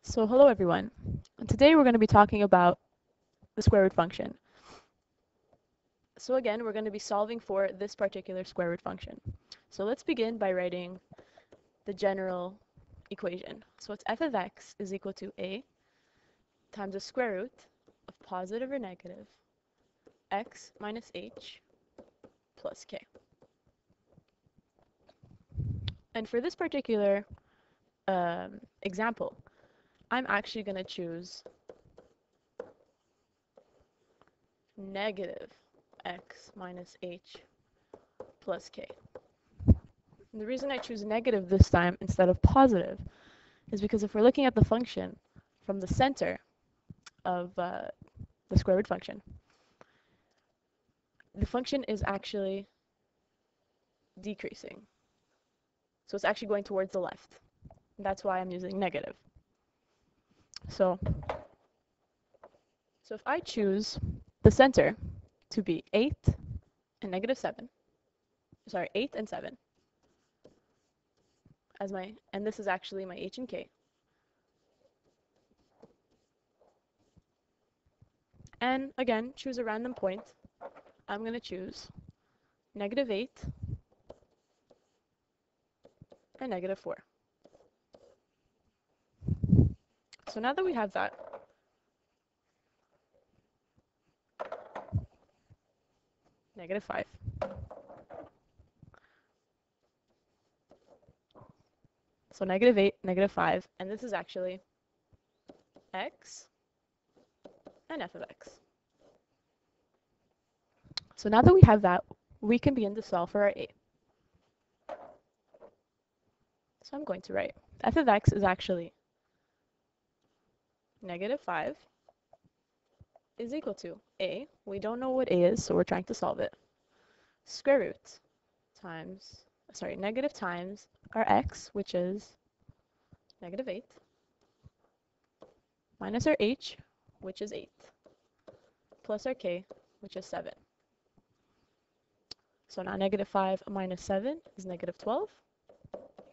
So hello everyone. Today we're going to be talking about the square root function. So again, we're going to be solving for this particular square root function. So let's begin by writing the general equation. So it's f of x is equal to a times the square root of positive or negative x minus h plus k. And for this particular example, I'm actually going to choose negative x minus h plus k. And the reason I choose negative this time instead of positive is because if we're looking at the function from the center of the square root function, the function is actually decreasing. So it's actually going towards the left. And that's why I'm using negative. So if I choose the center to be 8 and negative 7, 8 and 7, as and this is actually my h and k, and again, choose a random point, I'm going to choose negative 8 and negative 4. So now that we have that, negative 5. So negative 8, negative 5, and this is actually x and f of x. So now that we have that, we can begin to solve for our a. So I'm going to write f of x is actually negative 5 is equal to a. We don't know what a is, so we're trying to solve it. Square root times, negative times our x, which is negative 8, minus our h, which is 8, plus our k, which is 7. So now negative 5 minus 7 is negative 12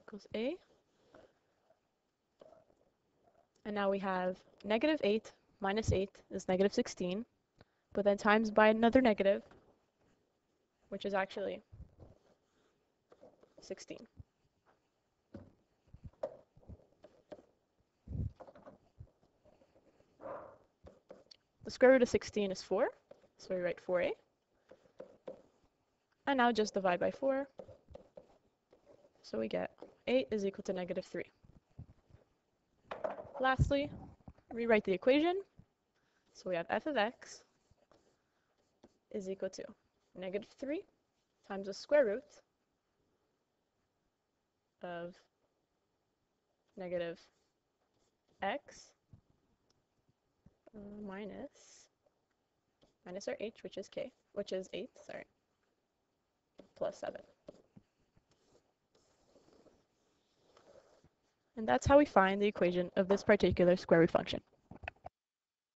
equals a. And now we have negative 8 minus 8 is negative 16, but then times by another negative, which is actually 16. The square root of 16 is 4, so we write 4a. And now just divide by 4, so we get 8 is equal to negative 3. Lastly, rewrite the equation. So we have f of x is equal to negative 3 times the square root of negative x minus our h, which is k, which is 8, plus 7. And that's how we find the equation of this particular square root function.